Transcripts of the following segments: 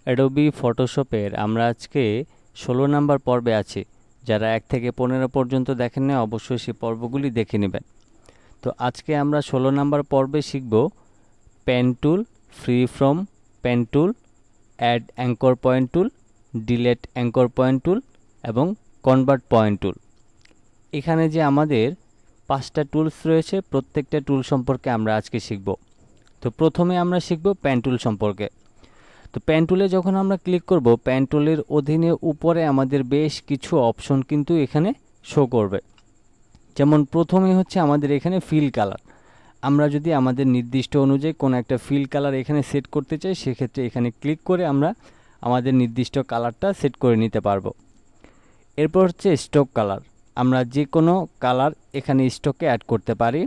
Adobe ফটোশপের আমরা আজকে 16 number পর্বে আছি। যারা 1 থেকে 15 পর্যন্ত দেখেন না অবশ্যই সেই পর্বগুলি দেখে নেবেন। তো আজকে আমরা 16 নাম্বার পর্বে শিখব pen tool, free form pen tool, add anchor point tool, delete anchor point tool এবং কনভার্ট পয়েন্ট টুল। এখানে যে আমাদের 5টা টুলস রয়েছে, প্রত্যেকটা টুল সম্পর্কে আমরা আজকে শিখব। তো প্রথমে আমরা শিখব পেন টুল সম্পর্কে। তো পেন টুলে যখন আমরা ক্লিক করব, পেন টুলের অধীনে উপরে আমাদের বেশ কিছু অপশন কিন্তু এখানে শো করবে। যেমন প্রথমে হচ্ছে আমাদের এখানে ফিল কালার। আমরা যদি আমাদের নির্দিষ্ট অনুযায়ী কোনো একটা ফিল কালার এখানে সেট করতে চাই, সেক্ষেত্রে এখানে ক্লিক করে আমরা আমাদের নির্দিষ্ট কালারটা সেট করে নিতে পারবো। এরপর হচ্ছে স্টক কালার। আমরা যে কোনো কালার এখানে স্টকে অ্যাড করতে পারি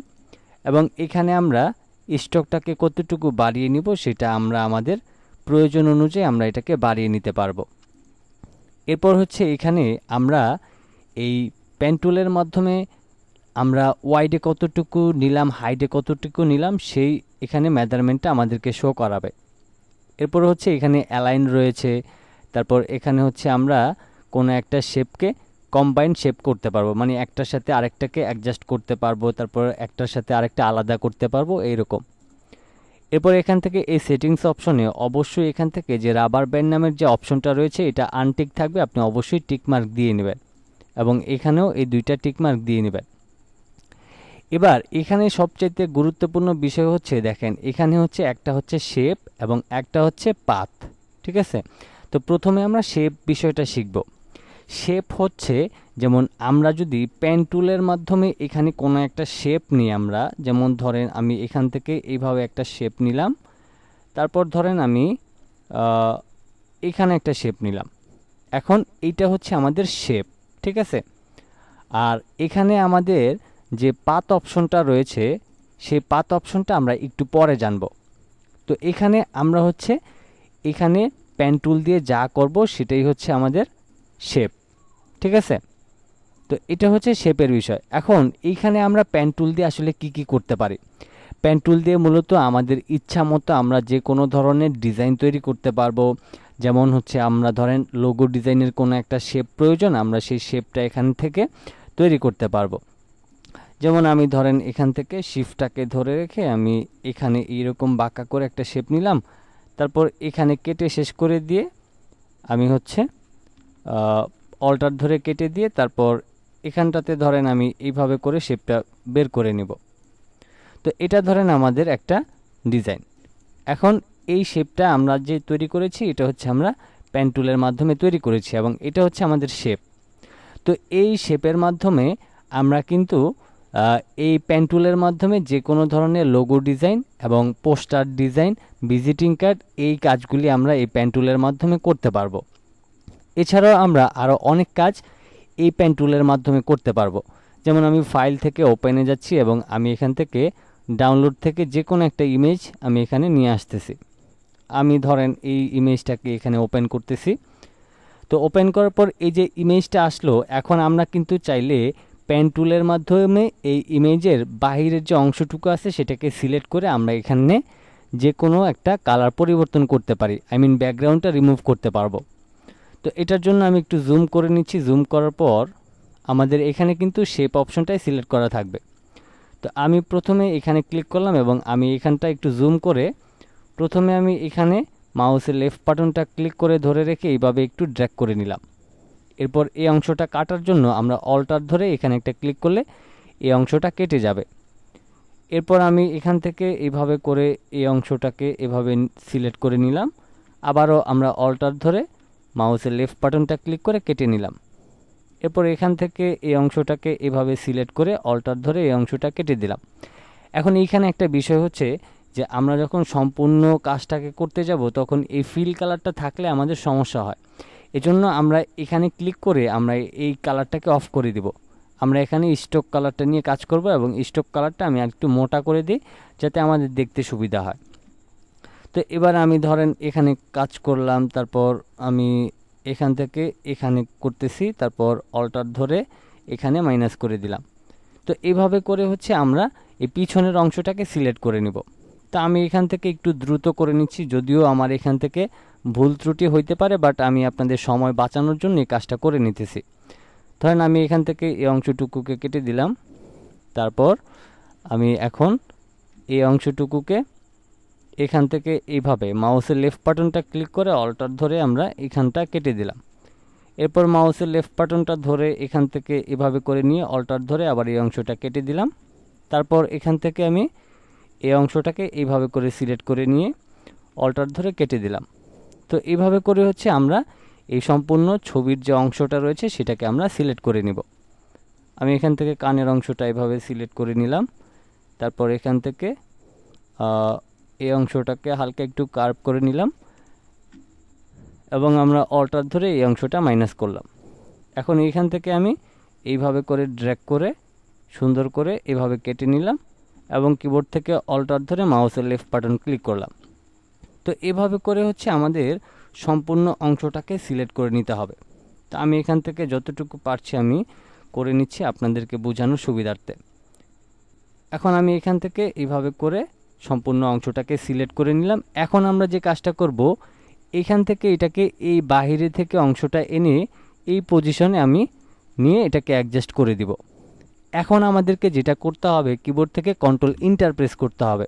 এবং এখানে আমরা স্টকটাকে কতটুকু বাড়িয়ে নিব সেটা আমরা আমাদের প্রয়োজন অনুযায়ী আমরা এটাকে বাড়িয়ে নিতে পারবো। এরপর হচ্ছে এখানে আমরা এই পেন টুলের মাধ্যমে আমরা ওয়াইডে কতটুকু নিলাম, হাইটে কতটুকু নিলাম, সেই এখানে মেজারমেন্টটা আমাদেরকে শো করাবে। এরপর হচ্ছে এখানে অ্যালাইন রয়েছে। তারপর এখানে হচ্ছে আমরা কোনো একটা শেপকে কম্বাইন শেপ করতে পারবো, মানে একটার সাথে আরেকটাকে অ্যাডজাস্ট করতে পারবো, তারপর একটার সাথে আরেকটা আলাদা করতে পারবো, এইরকম। এরপর এখান থেকে এই সেটিংস অপশনে অবশ্যই এখান থেকে যে রাবার ব্যান্ড নামের যে অপশনটা রয়েছে এটা আনটিক থাকবে, আপনি অবশ্যই টিক মার্ক দিয়ে নেবেন এবং এখানেও এই 2টা টিক মার্ক দিয়ে নেবেন। এবার এখানে সবচেয়ে গুরুত্বপূর্ণ বিষয় হচ্ছে, দেখেন এখানে হচ্ছে একটা হচ্ছে শেপ এবং একটা হচ্ছে পাথ, ঠিক আছে? তো প্রথমে আমরা শেপ বিষয়টা শিখব। শেপ হচ্ছে, যেমন আমরা যদি পেন টুলের মাধ্যমে এখানে কোনো একটা শেপ নিই, আমরা যেমন ধরেন আমি এখান থেকে এইভাবে একটা শেপ নিলাম, তারপর ধরেন আমি এখানে একটা শেপ নিলাম। এখন এইটা হচ্ছে আমাদের শেপ, ঠিক আছে? আর এখানে আমাদের যে পাথ অপশনটা রয়েছে, সেই পাথ অপশনটা আমরা একটু পরে জানব। তো এখানে আমরা হচ্ছে এখানে পেন টুল দিয়ে যা করব সেটাই হচ্ছে আমাদের শেপ, ঠিক আছে? তো এটা হচ্ছে শেপের বিষয়। এখন এইখানে আমরা পেন টুল দিয়ে আসলে কি কি করতে পারি? পেন টুল দিয়ে মূলত আমাদের ইচ্ছা মতো আমরা যে কোনো ধরনের ডিজাইন তৈরি করতে পারবো। যেমন হচ্ছে আমরা ধরেন লোগো ডিজাইনের কোনো একটা শেপ প্রয়োজন, আমরা সেই শেপটা এখান থেকে তৈরি করতে পারবো। যেমন আমি ধরেন এখান থেকে শিফটটাকে ধরে রেখে আমি এখানে এইরকম বাঁকা করে একটা শেপ নিলাম, তারপর এখানে কেটে শেষ করে দিয়ে আমি হচ্ছে অল্টার ধরে কেটে দিয়ে তারপর এখানটাতে ধরেন আমি এইভাবে করে শেপটা বের করে নিব। তো এটা ধরেন আমাদের একটা ডিজাইন। এখন এই শেপটা আমরা যে তৈরি করেছি এটা হচ্ছে আমরা পেন টুলের মাধ্যমে তৈরি করেছি এবং এটা হচ্ছে আমাদের শেপ। তো এই শেপের মাধ্যমে আমরা কিন্তু এই পেন টুলের মাধ্যমে যে কোনো ধরনের লোগো ডিজাইন এবং পোস্টার ডিজাইন, ভিজিটিং কার্ড, এই কাজগুলি আমরা এই পেন টুলের মাধ্যমে করতে পারবো। এছাড়াও আমরা আরও অনেক কাজ এই পেন টুলের মাধ্যমে করতে পারবো। যেমন আমি ফাইল থেকে ওপেনে যাচ্ছি এবং আমি এখান থেকে ডাউনলোড থেকে যে কোনো একটা ইমেজ আমি এখানে নিয়ে আসতেছি। আমি ধরেন এই ইমেজটাকে এখানে ওপেন করতেছি। তো ওপেন করার পর এই যে ইমেজটা আসলো, এখন আমরা কিন্তু চাইলে পেন টুলের মাধ্যমে এই ইমেজের বাহিরের যে অংশটুকু আছে সেটাকে সিলেক্ট করে আমরা এখানে যে কোনো একটা কালার পরিবর্তন করতে পারি, আই মিন ব্যাকগ্রাউন্ডটা রিমুভ করতে পারবো। তো এটার জন্য আমি একটু জুম করে নিচ্ছি। জুম করার পর আমাদের এখানে কিন্তু শেপ অপশনটাই সিলেক্ট করা থাকবে। তো আমি প্রথমে এখানে ক্লিক করলাম এবং আমি এখানটা একটু জুম করে প্রথমে আমি এখানে মাউসের লেফট বাটনটা ক্লিক করে ধরে রেখে এইভাবে একটু ড্র্যাগ করে নিলাম। এরপর এই অংশটা কাটার জন্য আমরা অল্টার ধরে এখানে একটা ক্লিক করলে এই অংশটা কেটে যাবে। এরপর আমি এখান থেকে এইভাবে করে এই অংশটাকে এভাবে সিলেক্ট করে নিলাম। আবারও আমরা অল্টার ধরে মাউসের লেফট বাটনটা ক্লিক করে কেটে নিলাম। এরপর এখান থেকে এই অংশটাকে এভাবে সিলেক্ট করে অল্টার ধরে এই অংশটা কেটে দিলাম। এখন এইখানে একটা বিষয় হচ্ছে যে আমরা যখন সম্পূর্ণ কাজটাকে করতে যাব তখন এই ফিল কালারটা থাকলে আমাদের সমস্যা হয়। এজন্য আমরা এখানে ক্লিক করে আমরা এই কালারটাকে অফ করে দিব। আমরা এখানে স্টক কালারটা নিয়ে কাজ করব এবং স্টক কালারটা আমি একটু মোটা করে দিই যাতে আমাদের দেখতে সুবিধা হয়। তো এবার আমি ধরেন এখানে কাজ করলাম, তারপর আমি এখান থেকে এখানে করতেছি, তারপর অল্টার ধরে এখানে মাইনাস করে দিলাম। তো এইভাবে করে হচ্ছে আমরা এই পিছনের অংশটাকে সিলেক্ট করে নিব। তা আমি এখান থেকে একটু দ্রুত করে নিচ্ছি, যদিও আমার এখান থেকে ভুল ত্রুটি হইতে পারে, বাট আমি আপনাদের সময় বাঁচানোর জন্য এই কাজটা করে নিতেছি। ধরেন আমি এখান থেকে এই অংশটুকুকে কেটে দিলাম। তারপর আমি এখন এই অংশটুকুকে এখান থেকে এইভাবে মাউসের লেফট বাটনটা ক্লিক করে অল্টার ধরে আমরা এখানটা কেটে দিলাম। এরপর মাউসের লেফট বাটনটা ধরে এখান থেকে এভাবে করে নিয়ে অল্টার ধরে আবার এই অংশটা কেটে দিলাম। তারপর এখান থেকে আমি এই অংশটাকে এইভাবে করে সিলেক্ট করে নিয়ে অল্টার ধরে কেটে দিলাম। তো এইভাবে করে হচ্ছে আমরা এই সম্পূর্ণ ছবির যে অংশটা রয়েছে সেটাকে আমরা সিলেক্ট করে নিব। আমি এখান থেকে কানের অংশটা এভাবে সিলেক্ট করে নিলাম। তারপর এখান থেকে এই অংশটাকে হালকা একটু কার্ভ করে নিলাম এবং আমরা অল্টার ধরে এই অংশটা মাইনাস করলাম। এখন এইখান থেকে আমি এইভাবে করে ড্র্যাগ করে সুন্দর করে এভাবে কেটে নিলাম এবং কিবোর্ড থেকে অল্টার ধরে মাউসের লেফট বাটন ক্লিক করলাম। তো এভাবে করে হচ্ছে আমাদের সম্পূর্ণ অংশটাকে সিলেক্ট করে নিতে হবে। তো আমি এখান থেকে যতটুকু পারছি আমি করে নিচ্ছি আপনাদেরকে বোঝানোর সুবিধার্থে। এখন আমি এখান থেকে এইভাবে করে সম্পূর্ণ অংশটাকে সিলেক্ট করে নিলাম। এখন আমরা যে কাজটা করব, এখান থেকে এটাকে এই বাহিরে থেকে অংশটা এনে এই পজিশনে আমি নিয়ে এটাকে অ্যাডজাস্ট করে দিব। এখন আমাদেরকে যেটা করতে হবে, কিবোর্ড থেকে কন্ট্রোল ইন্টার প্রেস করতে হবে।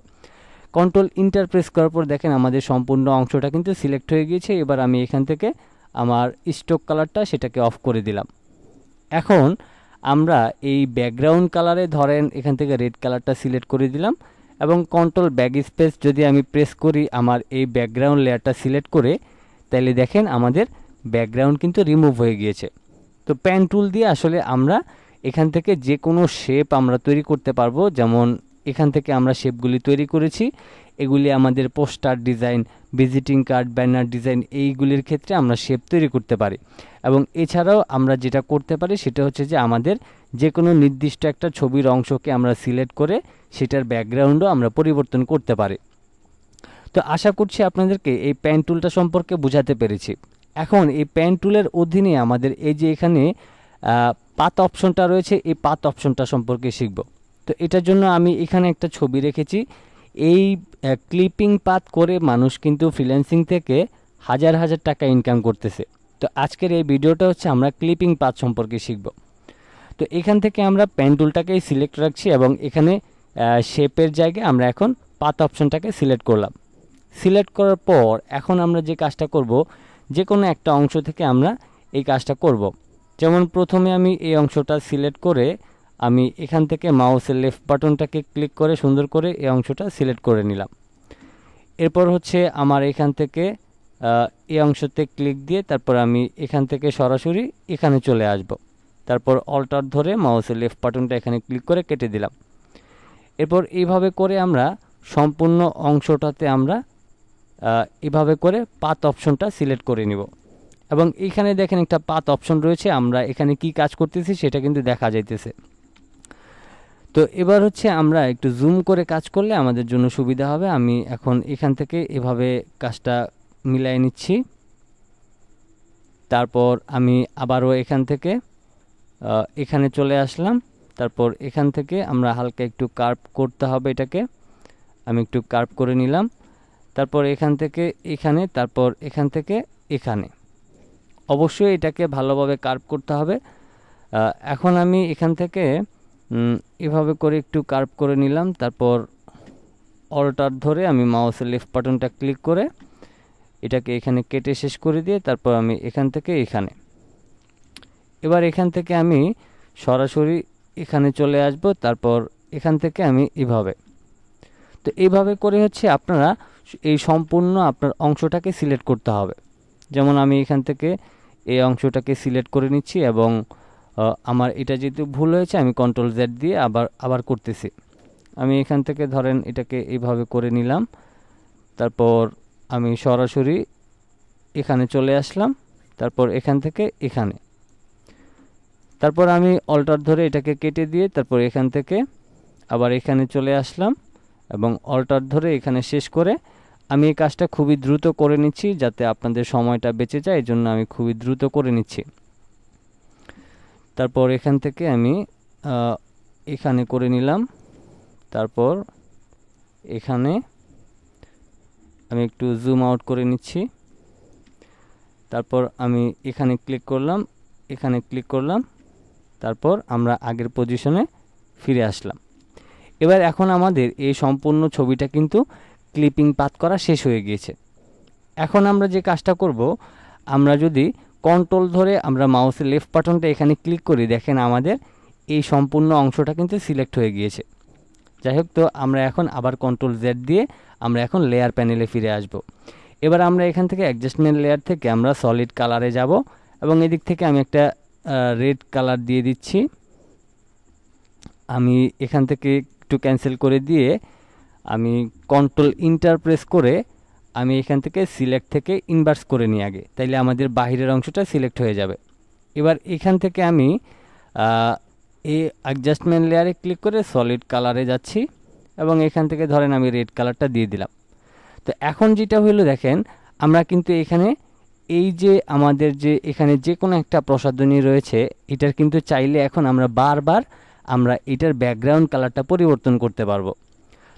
কন্ট্রোল ইন্টার প্রেস করার পর দেখেন আমাদের সম্পূর্ণ অংশটা কিন্তু সিলেক্ট হয়ে গিয়েছে। এবার আমি এখান থেকে আমার স্টক কালারটা সেটাকে অফ করে দিলাম। এখন আমরা এই ব্যাকগ্রাউন্ড কালারে ধরেন এখান থেকে রেড কালারটা সিলেক্ট করে দিলাম এবং কন্ট্রোল ব্যাক স্পেস যদি আমি প্রেস করি আমার এই ব্যাকগ্রাউন্ড লেয়ারটা সিলেক্ট করে, তাহলে দেখেন আমাদের ব্যাকগ্রাউন্ড কিন্তু রিমুভ হয়ে গিয়েছে। তো পেন টুল দিয়ে আসলে আমরা এখান থেকে যে কোনো শেপ আমরা তৈরি করতে পারবো। যেমন এখান থেকে আমরা শেপগুলি তৈরি করেছি, এগুলি আমাদের poster design, visiting card, banner design এইগুলির ক্ষেত্রে আমরা শেপ তৈরি করতে পারি। এবং এছাড়াও আমরা যেটা করতে পারি সেটা হচ্ছে যে আমাদের যে কোনো নির্দিষ্ট একটা ছবির অংশকে আমরা সিলেক্ট করে সেটার ব্যাকগ্রাউন্ডও আমরা পরিবর্তন করতে পারি। তো আশা করছি আপনাদেরকে এই পেন টুলটা সম্পর্কে বোঝাতে পেরেছি। এখন এই পেন টুলের অধীনে আমাদের এই যে এখানে পাথ অপশনটা রয়েছে, এই পাথ অপশনটা সম্পর্কে শিখব। তো এটার জন্য আমি এখানে একটা ছবি রেখেছি। এই ক্লিপিং পাথ করে মানুষ কিন্তু ফ্রিল্যান্সিং থেকে হাজার হাজার টাকা ইনকাম করতেছে। তো আজকের এই ভিডিওটা হচ্ছে আমরা ক্লিপিং পাথ সম্পর্কে শিখব। তো এখান থেকে আমরা পেন টুলটাকেই সিলেক্ট রাখছি এবং এখানে শেপের জায়গায় আমরা এখন পাথ অপশনটাকে সিলেক্ট করলাম। সিলেক্ট করার পর এখন আমরা যে কাজটা করব, যে কোনো একটা অংশ থেকে আমরা এই কাজটা করব। যেমন প্রথমে আমি এই অংশটা সিলেক্ট করে আমি এখান থেকে মাউসের লেফট বাটনটাকে ক্লিক করে সুন্দর করে এই অংশটা সিলেক্ট করে নিলাম। এরপর হচ্ছে আমার এখান থেকে এই অংশতে ক্লিক দিয়ে তারপর আমি এখান থেকে সরাসরি এখানে চলে আসব। তারপর অল্টার ধরে মাউসের লেফট বাটনটা এখানে ক্লিক করে কেটে দিলাম। এরপর এইভাবে করে আমরা সম্পূর্ণ অংশটাতে আমরা এভাবে করে পাথ অপশনটা সিলেক্ট করে নিব। এবং এইখানে দেখেন একটা পাথ অপশন রয়েছে, আমরা এখানে কি কাজ করতেছি সেটা কিন্তু দেখা যাইতেছে। তো এবার হচ্ছে আমরা একটু জুম করে কাজ করলে আমাদের জন্য সুবিধা হবে। আমি এখন এখান থেকে এভাবে কাজটা মিলাই নিচ্ছি। তারপর আমি আবারও এখান থেকে এখানে চলে আসলাম। তারপর এখান থেকে আমরা হালকা একটু কার্ভ করতে হবে এটাকে, আমি একটু কার্ভ করে নিলাম। তারপর এখান থেকে এখানে, তারপর এখান থেকে এখানে, অবশ্যই এটাকে ভালোভাবে কার্ভ করতে হবে। এখন আমি এখান থেকে এভাবে করে একটু কার্ভ করে নিলাম। তারপর অল্টার ধরে আমি মাউসের লেফট বাটনটা ক্লিক করে এটাকে এখানে কেটে শেষ করে দিয়ে তারপর আমি এখান থেকে এখানে, এবার এখান থেকে আমি সরাসরি এখানে চলে আসব। তারপর এখান থেকে আমি এভাবে, তো এইভাবে করে হচ্ছে আপনারা এই সম্পূর্ণ আপনার অংশটাকে সিলেক্ট করতে হবে। যেমন আমি এখান থেকে এই অংশটাকে সিলেক্ট করে নিচ্ছি এবং আমার এটা যেহেতু ভুল হয়েছে আমি কন্ট্রোল জেড দিয়ে আবার করতেছি। আমি এখান থেকে ধরেন এটাকে এইভাবে করে নিলাম। তারপর আমি সরাসরি এখানে চলে আসলাম। তারপর এখান থেকে এখানে, তারপর আমি অল্টার ধরে এটাকে কেটে দিয়ে তারপর এখান থেকে আবার এখানে চলে আসলাম এবং অল্টার ধরে এখানে শেষ করে আমি এই কাজটা খুবই দ্রুত করে নিচ্ছি যাতে আপনাদের সময়টা বেঁচে যায়, এই জন্য আমি খুবই দ্রুত করে নিচ্ছি। তারপর এখান থেকে আমি এখানে করে নিলাম। তারপর এখানে আমি একটু জুম আউট করে নিচ্ছি। তারপর আমি এখানে ক্লিক করলাম, এখানে ক্লিক করলাম, তারপর আমরা আগের পজিশনে ফিরে আসলাম। এবার এখন আমাদের এই সম্পূর্ণ ছবিটা কিন্তু ক্লিপিং পাথ করা শেষ হয়ে গিয়েছে। এখন আমরা যে কাজটা করব, আমরা যদি কন্ট্রোল ধরে আমরা মাউসের লেফট বাটনটা এখানে ক্লিক করি, দেখেন আমাদের এই সম্পূর্ণ অংশটা কিন্তু সিলেক্ট হয়ে গিয়েছে। যাই হোক, তো আমরা এখন আবার কন্ট্রোল জেড দিয়ে আমরা এখন লেয়ার প্যানেলে ফিরে আসব। এবার আমরা এখান থেকে অ্যাডজাস্টমেন্ট লেয়ার থেকে আমরা সলিড কালারে যাব এবং এদিক থেকে আমি একটা রেড কালার দিয়ে দিচ্ছি। আমি এখান থেকে একটু ক্যান্সেল করে দিয়ে আমি কন্ট্রোল ইন্টার প্রেস করে আমি এখান থেকে সিলেক্ট থেকে ইনভার্স করে নিই আগে, তাইলে আমাদের বাহিরের অংশটা সিলেক্ট হয়ে যাবে। এবার এখান থেকে আমি এই অ্যাডজাস্টমেন্ট লেয়ারে ক্লিক করে সলিড কালারে যাচ্ছি এবং এখান থেকে ধরেন আমি রেড কালারটা দিয়ে দিলাম। তো এখন যেটা হলো দেখেন, আমরা কিন্তু এখানে এই যে আমাদের যে এখানে যে কোনো একটা প্রসাধনী রয়েছে, এটার কিন্তু চাইলে এখন আমরা বারবার আমরা এটার ব্যাকগ্রাউন্ড কালারটা পরিবর্তন করতে পারবো।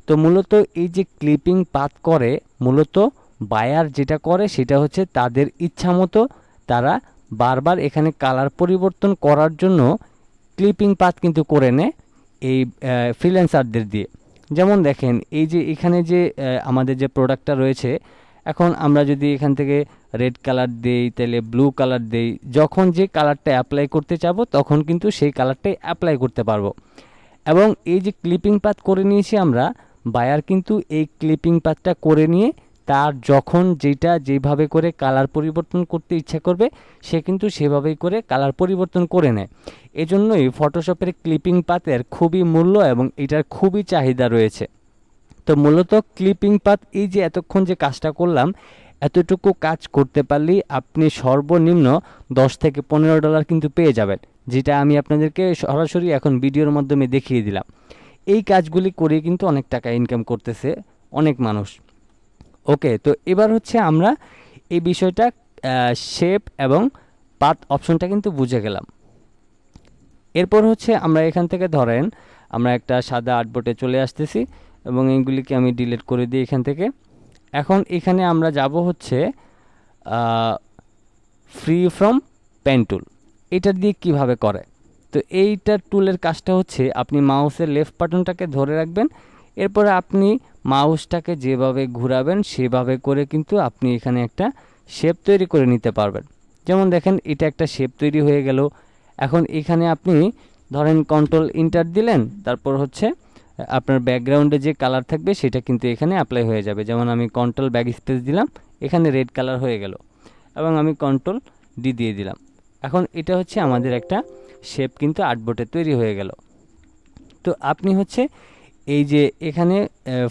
তো মূলত এই যে ক্লিপিং পাথ করে, মূলত বায়ার যেটা করে সেটা হচ্ছে তাদের ইচ্ছা মতো তারা বারবার এখানে কালার পরিবর্তন করার জন্য ক্লিপিং পাথ কিন্তু করে নেয় এই ফ্রিল্যান্সারদের দিয়ে। যেমন দেখেন এই যে এখানে যে আমাদের যে প্রোডাক্টটা রয়েছে, এখন আমরা যদি এখান থেকে রেড কালার দেই, তাহলে ব্লু কালার দেই, যখন যে কালারটা অ্যাপ্লাই করতে চাবো তখন কিন্তু সেই কালারটাই অ্যাপ্লাই করতে পারবো। এবং এই যে ক্লিপিং পাথ করে নিয়েছি আমরা, বায়ার কিন্তু এই ক্লিপিং পাথটা করে নিয়ে তার যখন যেটা যেভাবে করে কালার পরিবর্তন করতে ইচ্ছা করবে সে কিন্তু সেভাবেই করে কালার পরিবর্তন করে নেয়। এজন্যই ফটোশপের ক্লিপিং পাথের খুবই মূল্য এবং এটার খুবই চাহিদা রয়েছে। তো মূলত ক্লিপিং পাথ এই যে এতক্ষণ যে কাজটা করলাম, এতটুকু কাজ করতে পারলেই আপনি সর্বনিম্ন $10 থেকে $15 কিন্তু পেয়ে যাবেন, যেটা আমি আপনাদেরকে সরাসরি এখন ভিডিওর মাধ্যমে দেখিয়ে দিলাম। এই কাজগুলি করে কিন্তু অনেক টাকা ইনকাম করতেছে অনেক মানুষ। ওকে, তো এবার হচ্ছে আমরা এই বিষয়টা শেপ এবং পাথ অপশনটা কিন্তু বুঝে গেলাম। এরপর হচ্ছে আমরা এখান থেকে ধরেন আমরা একটা সাদা আর্টবোর্ডে চলে আসতেছি এবং এইগুলিকে আমি ডিলিট করে দিই এখান থেকে। এখন এখানে আমরা যাব হচ্ছে ফ্রি ফ্রম পেন টুল, এটা দিয়ে কিভাবে করে। তো এইটার টুলের কাজটা হচ্ছে আপনি মাউসের লেফট বাটনটাকে ধরে রাখবেন, এরপরে আপনি মাউসটাকে যেভাবে ঘোরাবেন সেভাবে করে কিন্তু আপনি এখানে একটা শেপ তৈরি করে নিতে পারবেন। যেমন দেখেন এটা একটা শেপ তৈরি হয়ে গেল। এখন এখানে আপনি ধরেন কন্ট্রোল ইন্টার দিলেন, তারপর হচ্ছে আপনার ব্যাকগ্রাউন্ডে যে কালার থাকবে সেটা কিন্তু এখানে অ্যাপ্লাই হয়ে যাবে। যেমন আমি কন্ট্রোল ব্যাক স্পেস দিলাম, এখানে রেড কালার হয়ে গেল এবং আমি কন্ট্রোল ডি দিয়ে দিলাম। এখন এটা হচ্ছে আমাদের একটা শেপ কিন্তু আর্টবোর্ডে তৈরি হয়ে গেল। তো আপনি হচ্ছে এই যে এখানে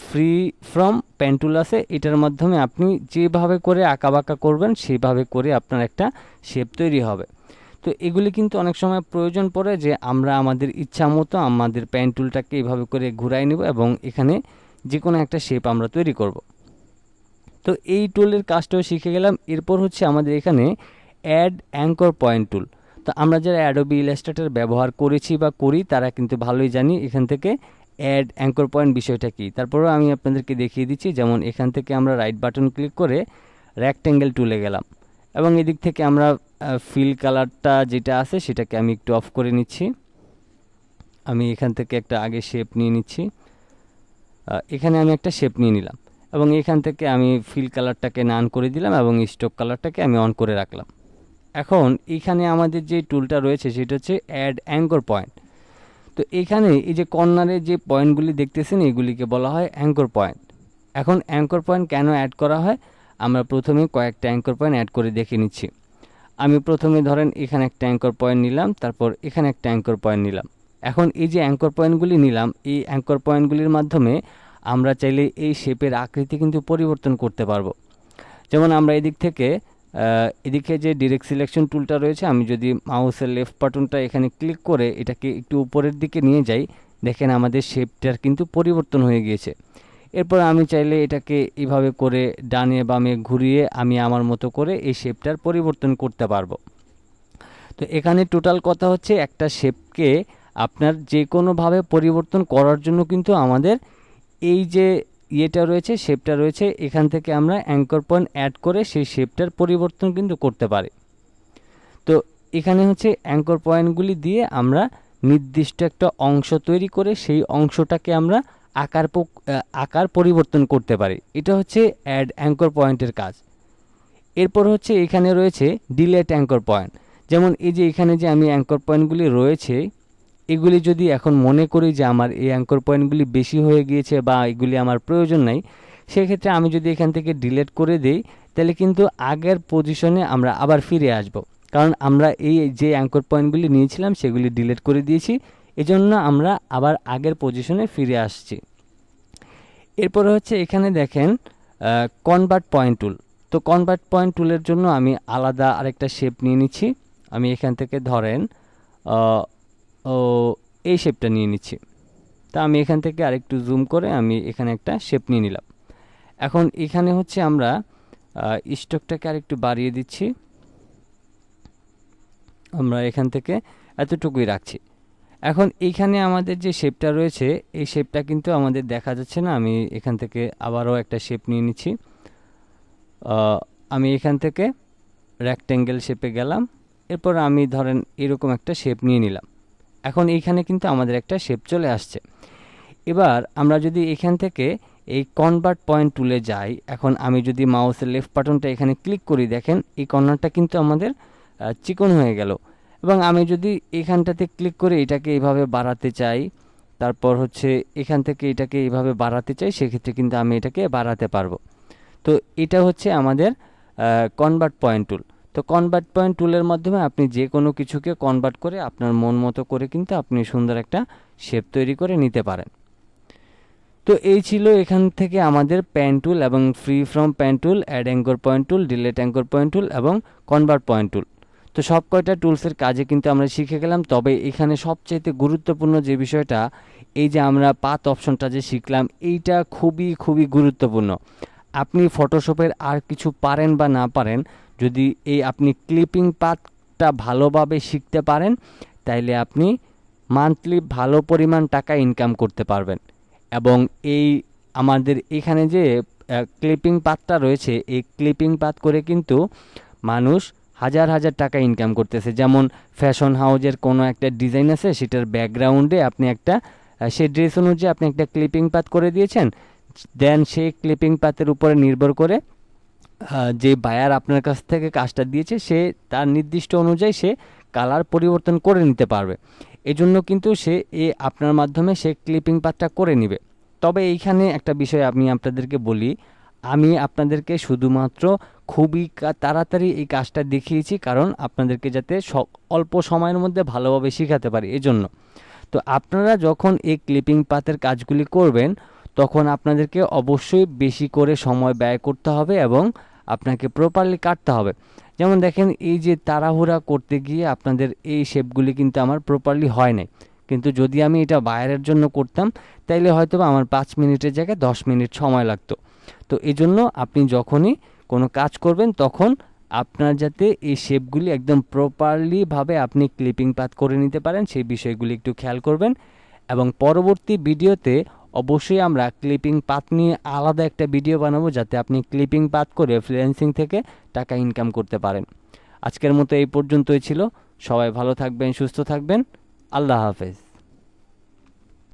ফ্রি ফ্রম পেন টুল আছে, এটার মাধ্যমে আপনি যেভাবে করে আঁকাবাঁকা করবেন সেভাবে করে আপনার একটা শেপ তৈরি হবে। তো এগুলি কিন্তু অনেক সময় প্রয়োজন পড়ে যে আমরা আমাদের ইচ্ছা মতো আমাদের পেন টুলটাকে এইভাবে করে ঘুরাই নেব এবং এখানে যে কোনো একটা শেপ আমরা তৈরি করব। তো এই টুলের কাজটাও শিখে গেলাম। এরপর হচ্ছে আমাদের এখানে অ্যাড অ্যাঙ্কর পয়েন্ট টুল। তো আমরা যারা অ্যাডোবি ইলাস্ট্রেটর ব্যবহার করেছি বা করি তারা কিন্তু ভালোই জানি এখান থেকে অ্যাড অ্যাঙ্কর পয়েন্ট বিষয়টা কি। তারপরেও আমি আপনাদেরকে দেখিয়ে দিচ্ছি। যেমন এখান থেকে আমরা রাইট বাটন ক্লিক করে রেক্ট্যাঙ্গেল টুলে গেলাম এবং এদিক থেকে আমরা ফিল কালারটা যেটা আছে সেটাকে আমি একটু অফ করে নিচ্ছি। আমি এখান থেকে একটা আগে শেপ নিয়ে নিচ্ছি, এখানে আমি একটা শেপ নিয়ে নিলাম এবং এখান থেকে আমি ফিল কালারটাকে নান করে দিলাম এবং স্টক কালারটাকে আমি অন করে রাখলাম। এখন এখানে আমাদের যে টুলটা রয়েছে সেটা হচ্ছে অ্যাড অ্যাঙ্কর পয়েন্ট। তো এখানে এই যে কর্নারে যে পয়েন্টগুলি দেখতেছেন এগুলিকে বলা হয় অ্যাঙ্কর পয়েন্ট। এখন অ্যাঙ্কর পয়েন্ট কেন অ্যাড করা হয়, আমরা প্রথমে কয়েকটা অ্যাঙ্কর পয়েন্ট অ্যাড করে দেখে নিচ্ছি। আমি প্রথমে ধরেন এখানে একটা অ্যাঙ্কর পয়েন্ট নিলাম, তারপর এখানে একটা অ্যাঙ্কর পয়েন্ট নিলাম। এখন এই যে অ্যাঙ্কর পয়েন্টগুলি নিলাম, এই অ্যাঙ্কর পয়েন্টগুলির মাধ্যমে আমরা চাইলে এই শেপের আকৃতি কিন্তু পরিবর্তন করতে পারবো। যেমন আমরা এদিক থেকে এদিকে যে ডিরেক্ট সিলেকশন টুলটা রয়েছে, আমি যদি মাউসের লেফট বাটনটা এখানে ক্লিক করে এটাকে একটু উপরের দিকে নিয়ে যাই, দেখেন আমাদের শেপটার কিন্তু পরিবর্তন হয়ে গিয়েছে। এরপর আমি চাইলে এটাকে এইভাবে করে ডানে বামে ঘুরিয়ে আমি আমার মতো করে এই শেপটার পরিবর্তন করতে পারবো। তো এখানে টোটাল কথা হচ্ছে একটা শেপকে আপনার যে কোনোভাবে পরিবর্তন করার জন্য কিন্তু আমাদের এই যে ইয়েটা রয়েছে, শেপটা রয়েছে, এখান থেকে আমরা অ্যাঙ্কর পয়েন্ট অ্যাড করে সেই শেপটার পরিবর্তন কিন্তু করতে পারি। তো এখানে হচ্ছে অ্যাঙ্কর পয়েন্টগুলি দিয়ে আমরা নির্দিষ্ট একটা অংশ তৈরি করে সেই অংশটাকে আমরা আকার পরিবর্তন করতে পারি। এটা হচ্ছে অ্যাড অ্যাঙ্কর পয়েন্টের কাজ। এরপর হচ্ছে এখানে রয়েছে ডিলেট অ্যাঙ্কর পয়েন্ট। যেমন এই যে এখানে যে আমি অ্যাঙ্কর পয়েন্টগুলি রয়েছে, এগুলি যদি এখন মনে করি যে আমার এই অ্যাঙ্কর পয়েন্টগুলি বেশি হয়ে গিয়েছে বা এগুলি আমার প্রয়োজন নাই, সেক্ষেত্রে আমি যদি এখান থেকে ডিলেট করে দিই, তাহলে কিন্তু আগের পজিশনে আমরা আবার ফিরে আসব। কারণ আমরা এই যে অ্যাঙ্কর পয়েন্টগুলি নিয়েছিলাম সেগুলি ডিলেট করে দিয়েছি, এজন্য আমরা আবার আগের পজিশনে ফিরে আসছি। এরপরে হচ্ছে এখানে দেখেন কনভার্ট পয়েন্ট টুল। তো কনভার্ট পয়েন্ট টুলের জন্য আমি আলাদা আরেকটা শেপ নিয়ে নিচ্ছি। আমি এখান থেকে ধরেন এই শেপটা নিয়ে নিচ্ছি। তা আমি এখান থেকে আরেকটু জুম করে আমি এখানে একটা শেপ নিয়ে নিলাম। এখন এখানে হচ্ছে আমরা স্ট্রোকটাকে আরেকটু বাড়িয়ে দিচ্ছি। আমরা এখান থেকে এতটুকুই রাখছি। এখন এইখানে আমাদের যে শেপটা রয়েছে, এই শেপটা কিন্তু আমাদের দেখা যাচ্ছে না। আমি এখান থেকে আবারও একটা শেপ নিয়ে নিচ্ছি। আমি এখান থেকে রেক্ট্যাঙ্গেল শেপে গেলাম, এরপর আমি ধরেন এরকম একটা শেপ নিয়ে নিলাম। এখন এইখানে কিন্তু আমাদের একটা শেপ চলে আসছে। এবার আমরা যদি এখান থেকে এই কনভার্ট পয়েন্ট টুলে যাই, এখন আমি যদি মাউসের লেফট বাটনটা এখানে ক্লিক করি, দেখেন এই কর্নারটা কিন্তু আমাদের চিকন হয়ে গেল। এবং আমি যদি এখানটাতে ক্লিক করে এটাকে এইভাবে বাড়াতে চাই, তারপর হচ্ছে এখান থেকে এটাকে এইভাবে বাড়াতে চাই, সেক্ষেত্রে কিন্তু আমি এটাকে বাড়াতে পারবো। তো এটা হচ্ছে আমাদের কনভার্ট পয়েন্ট টুল। তো কনভার্ট পয়েন্ট টুলের মাধ্যমে আপনি যে কোনো কিছুকে কনভার্ট করে আপনার মন মতো করে কিন্তু আপনি সুন্দর একটা শেপ তৈরি করে নিতে পারেন। তো এই ছিল এখান থেকে আমাদের প্যান টুল এবং free form pen tool, add anchor point tool, delete anchor point tool এবং কনভার্ট পয়েন্ট টুল। তো সব কয়টা টুলসের কাজে কিন্তু আমরা শিখে গেলাম। তবে এখানে সবচেয়ে গুরুত্বপূর্ণ যে বিষয়টা, এই যে আমরা পাথ অপশনটা যে শিখলাম, এইটা খুবই খুবই গুরুত্বপূর্ণ। আপনি ফটোশপের আর কিছু পারেন বা না পারেন, যদি এই আপনি ক্লিপিং পাথটা ভালোভাবে শিখতে পারেন, তাইলে আপনি মান্থলি ভালো পরিমাণ টাকা ইনকাম করতে পারবেন। এবং এই আমাদের এখানে যে ক্লিপিং পাথটা রয়েছে, এই ক্লিপিং পাথ করে কিন্তু মানুষ হাজার হাজার টাকা ইনকাম করতেছে। যেমন ফ্যাশন হাউজের কোনো একটা ডিজাইন আছে, সেটার ব্যাকগ্রাউন্ডে আপনি একটা সেই ড্রেস অনুযায়ী আপনি একটা ক্লিপিং পাথ করে দিয়েছেন, দেন সেই ক্লিপিং পাথের উপরে নির্ভর করে যে বায়ার আপনার কাছ থেকে কাজটা দিয়েছে, সে তার নির্দিষ্ট অনুযায়ী সে কালার পরিবর্তন করে নিতে পারবে। এজন্য কিন্তু সে আপনার মাধ্যমে সে ক্লিপিং পাথটা করে নেবে। তবে এইখানে একটা বিষয় আমি আপনাদেরকে বলি, আমি আপনাদেরকে শুধুমাত্র খুবই তাড়াতাড়ি এই কাজটা দেখিয়েছি, কারণ আপনাদেরকে যাতে অল্প সময়ের মধ্যে ভালোভাবে শেখাতে পারি এজন্য। তো আপনারা যখন এই ক্লিপিং পাথের কাজগুলি করবেন, তখন আপনাদেরকে অবশ্যই বেশি করে সময় ব্যয় করতে হবে এবং আপনাকে প্রপারলি কাটতে হবে। যেমন দেখেন, এই যে তাড়াহুড়া করতে গিয়ে আপনাদের এই শেপগুলি কিন্তু আমার প্রপারলি হয় নাই। কিন্তু যদি আমি এটা বাইরের জন্য করতাম, তাইলে হয়তো আমার 5 মিনিটের জায়গায় 10 মিনিট সময় লাগতো। তো এই জন্য আপনি যখনই কোনো কাজ করবেন, তখন আপনার যাতে এই শেপগুলি একদম প্রপারলিভাবে আপনি ক্লিপিং পাথ করে নিতে পারেন, সেই বিষয়গুলি একটু খেয়াল করবেন। এবং পরবর্তী ভিডিওতে অবশ্যই আমরা ক্লিপিং পাথ নিয়ে আলাদা একটা ভিডিও বানাবো, যাতে আপনি ক্লিপিং পাথ করে ফ্রিল্যান্সিং থেকে টাকা ইনকাম করতে পারেন। আজকের মতো এই পর্যন্তই ছিল। সবাই ভালো থাকবেন, সুস্থ থাকবেন। আল্লাহ হাফেজ।